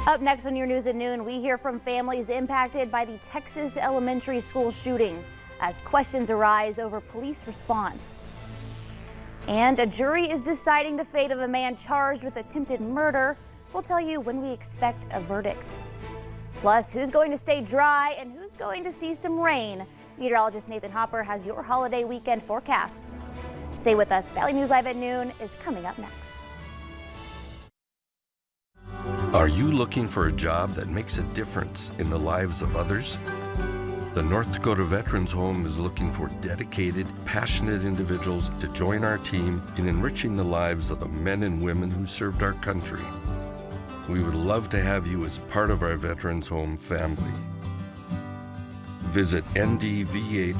Up next on your news at noon, we hear from families impacted by the Texas elementary school shooting as questions arise over police response. And a jury is deciding the fate of a man charged with attempted murder. We'll tell you when we expect a verdict. Plus, who's going to stay dry and who's going to see some rain? Meteorologist Nathan Hopper has your holiday weekend forecast. Stay with us. Valley News Live at noon is coming up next. Are you looking for a job that makes a difference in the lives of others? The North Dakota Veterans Home is looking for dedicated, passionate individuals to join our team in enriching the lives of the men and women who served our country. We would love to have you as part of our Veterans Home family. Visit ndvh.nd.gov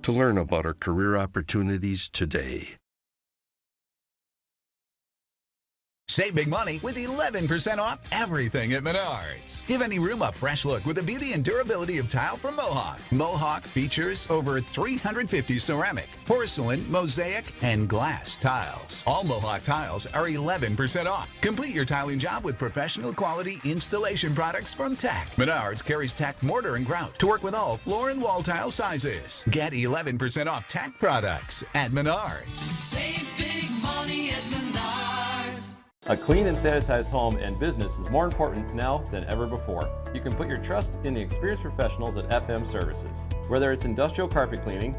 to learn about our career opportunities today. Save big money with 11% off everything at Menards. Give any room a fresh look with the beauty and durability of tile from Mohawk. Mohawk features over 350 ceramic, porcelain, mosaic, and glass tiles. All Mohawk tiles are 11% off. Complete your tiling job with professional quality installation products from TAC. Menards carries TAC mortar and grout to work with all floor and wall tile sizes. Get 11% off TAC products at Menards. Save big money at Menards. A clean and sanitized home and business is more important now than ever before. You can put your trust in the experienced professionals at FM Services. Whether it's industrial carpet cleaning,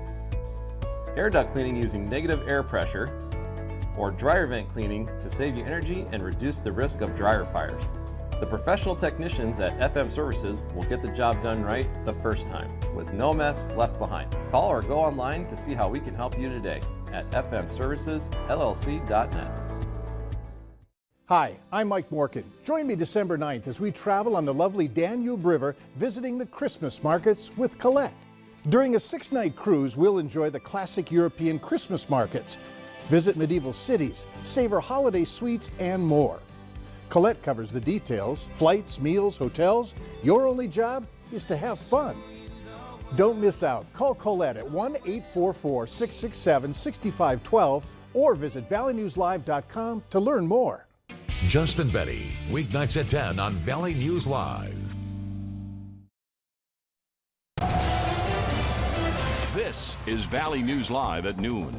air duct cleaning using negative air pressure, or dryer vent cleaning to save you energy and reduce the risk of dryer fires. The professional technicians at FM Services will get the job done right the first time, with no mess left behind. Call or go online to see how we can help you today at fmservicesllc.net. Hi, I'm Mike Morkin. Join me December 9th as we travel on the lovely Danube River visiting the Christmas markets with Colette. During a 6-night cruise, we'll enjoy the classic European Christmas markets, visit medieval cities, savor holiday sweets, and more. Colette covers the details, flights, meals, hotels. Your only job is to have fun. Don't miss out. Call Colette at 1-844-667-6512 or visit valleynewslive.com to learn more. Justin Betty, weeknights at 10 on Valley News Live. This is Valley News Live at noon.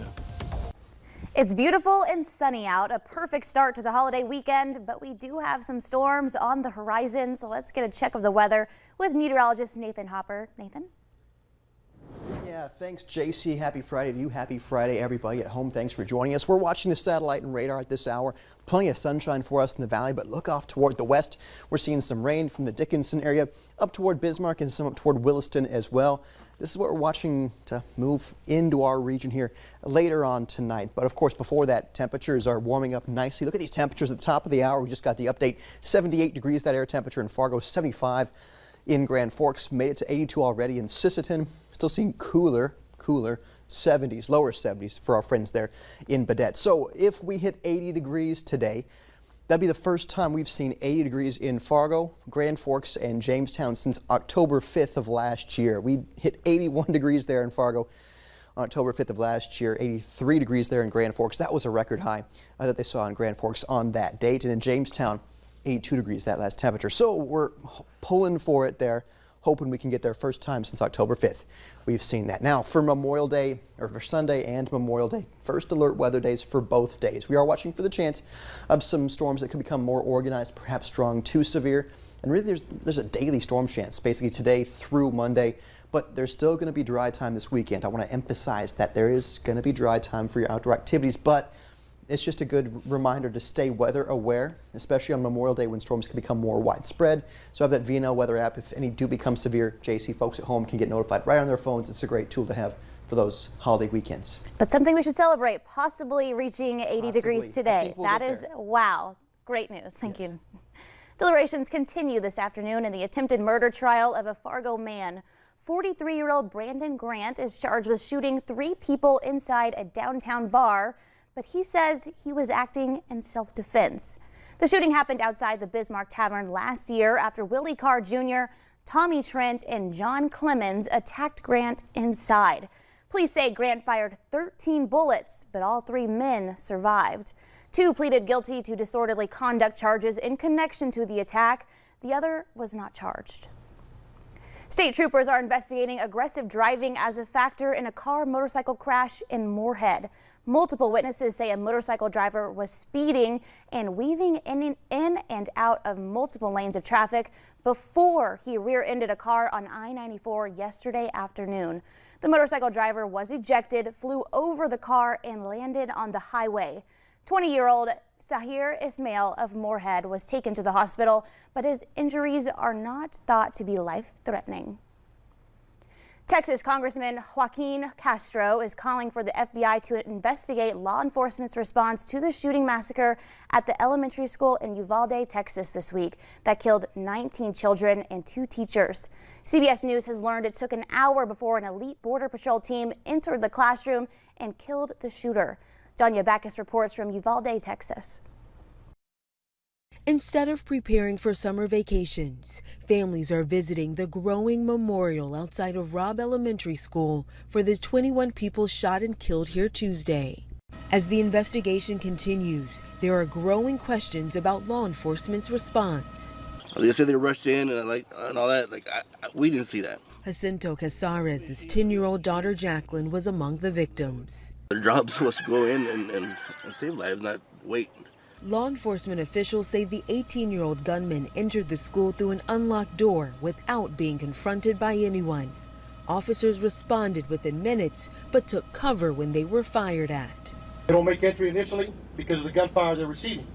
It's beautiful and sunny out, a perfect start to the holiday weekend, but we do have some storms on the horizon, so let's get a check of the weather with meteorologist Nathan Hopper. Nathan? Yeah, thanks, JC. Happy Friday to you. Happy Friday, everybody at home. Thanks for joining us. We're watching the satellite and radar at this hour. Plenty of sunshine for us in the valley, but look off toward the west. We're seeing some rain from the Dickinson area up toward Bismarck and some up toward Williston as well. This is what we're watching to move into our region here later on tonight. But of course, before that, temperatures are warming up nicely. Look at these temperatures at the top of the hour. We just got the update. 78 degrees that air temperature in Fargo, 75 in Grand Forks. Made it to 82 already in Sisseton. Still seeing cooler 70s, lower 70s for our friends there in Baudette. So if we hit 80 degrees today, that'd be the first time we've seen 80 degrees in Fargo, Grand Forks, and Jamestown since October 5th of last year. We hit 81 degrees there in Fargo on October 5th of last year, 83 degrees there in Grand Forks. That was a record high that they saw in Grand Forks on that date. And in Jamestown, 82 degrees that last temperature. So we're pulling for it there, hoping we can get there first time since October 5th. We've seen that. Now for Memorial Day, or for Sunday and Memorial Day, first alert weather days for both days. We are watching for the chance of some storms that could become more organized, perhaps strong to severe. And really there's a daily storm chance, basically today through Monday, but there's still going to be dry time this weekend. I want to emphasize that there is going to be dry time for your outdoor activities, but it's just a good reminder to stay weather aware, especially on Memorial Day when storms can become more widespread. So I have that VNL weather app. If any do become severe, JC folks at home can get notified right on their phones. It's a great tool to have for those holiday weekends. But something we should celebrate, possibly reaching 80 degrees today. We'll that is, wow, great news. Thank you. Deliberations continue this afternoon in the attempted murder trial of a Fargo man. 43-year-old Brandon Grant is charged with shooting 3 people inside a downtown bar, but he says he was acting in self-defense. The shooting happened outside the Bismarck Tavern last year after Willie Carr Jr., Tommy Trent, and John Clemens attacked Grant inside. Police say Grant fired 13 bullets, but all 3 men survived. Two pleaded guilty to disorderly conduct charges in connection to the attack. The other was not charged. State troopers are investigating aggressive driving as a factor in a car-motorcycle crash in Moorhead. Multiple witnesses say a motorcycle driver was speeding and weaving in and out of multiple lanes of traffic before he rear-ended a car on I-94 yesterday afternoon. The motorcycle driver was ejected, flew over the car, and landed on the highway. 20-year-old Sahir Ismail of Moorhead was taken to the hospital, but his injuries are not thought to be life-threatening. Texas Congressman Joaquin Castro is calling for the FBI to investigate law enforcement's response to the shooting massacre at the elementary school in Uvalde, Texas this week that killed 19 children and 2 teachers. CBS News has learned it took an hour before an elite Border Patrol team entered the classroom and killed the shooter. Danya Backus reports from Uvalde, Texas. Instead of preparing for summer vacations, families are visiting the growing memorial outside of Robb Elementary School for the 21 people shot and killed here Tuesday. As the investigation continues, there are growing questions about law enforcement's response. They said they rushed in and all that. We didn't see that. Jacinto Casares' 10-year-old daughter Jacqueline was among the victims. Their job was to go in and save lives, not wait. Law enforcement officials say the 18-year-old gunman entered the school through an unlocked door without being confronted by anyone. Officers responded within minutes, but took cover when they were fired at. They don't make entry initially because of the gunfire they're receiving.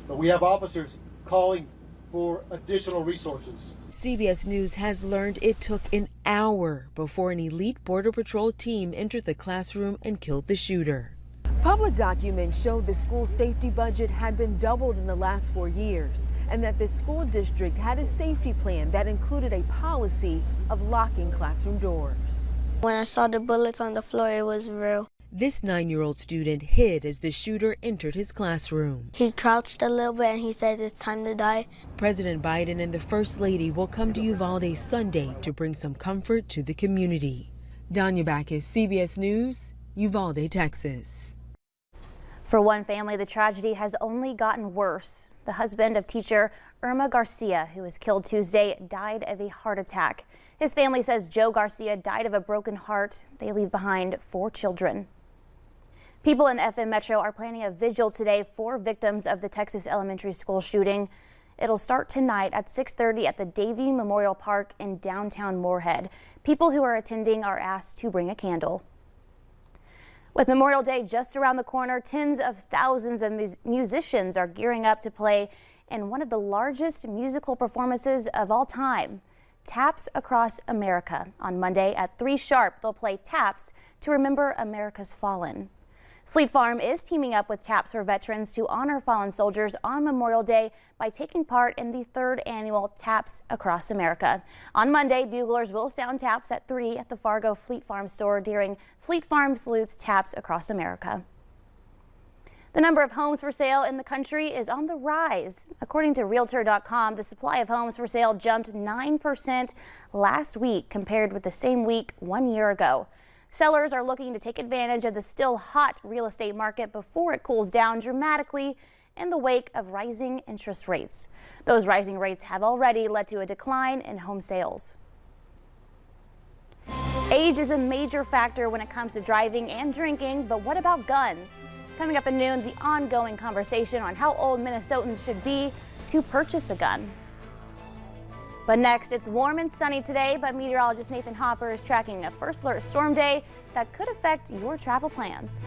But we have officers calling for additional resources. CBS News has learned it took an hour before an elite Border Patrol team entered the classroom and killed the shooter. Public documents showed the school's safety budget had been doubled in the last 4 years, and that the school district had a safety plan that included a policy of locking classroom doors. When I saw the bullets on the floor, it was real. This 9-year-old student hid as the shooter entered his classroom. He crouched a little bit and he said it's time to die. President Biden and the First Lady will come to Uvalde Sunday to bring some comfort to the community. Danya Backus, CBS News, Uvalde, Texas. For one family, the tragedy has only gotten worse. The husband of teacher Irma Garcia, who was killed Tuesday, died of a heart attack. His family says Joe Garcia died of a broken heart. They leave behind 4 children. People in the FM Metro are planning a vigil today for victims of the Texas elementary school shooting. It'll start tonight at 6:30 at the Davie Memorial Park in downtown Moorhead. People who are attending are asked to bring a candle. With Memorial Day just around the corner, tens of thousands of musicians are gearing up to play in one of the largest musical performances of all time, Taps Across America. On Monday at 3 sharp, they'll play Taps to remember America's fallen. Fleet Farm is teaming up with Taps for Veterans to honor fallen soldiers on Memorial Day by taking part in the 3rd annual Taps Across America. On Monday, buglers will sound taps at 3 at the Fargo Fleet Farm store during Fleet Farm Salutes Taps Across America. The number of homes for sale in the country is on the rise. According to Realtor.com, the supply of homes for sale jumped 9% last week compared with the same week 1 year ago. Sellers are looking to take advantage of the still hot real estate market before it cools down dramatically in the wake of rising interest rates. Those rising rates have already led to a decline in home sales. Age is a major factor when it comes to driving and drinking, but what about guns? Coming up at noon, the ongoing conversation on how old Minnesotans should be to purchase a gun. But next, it's warm and sunny today, but meteorologist Nathan Hopper is tracking a first alert storm day that could affect your travel plans.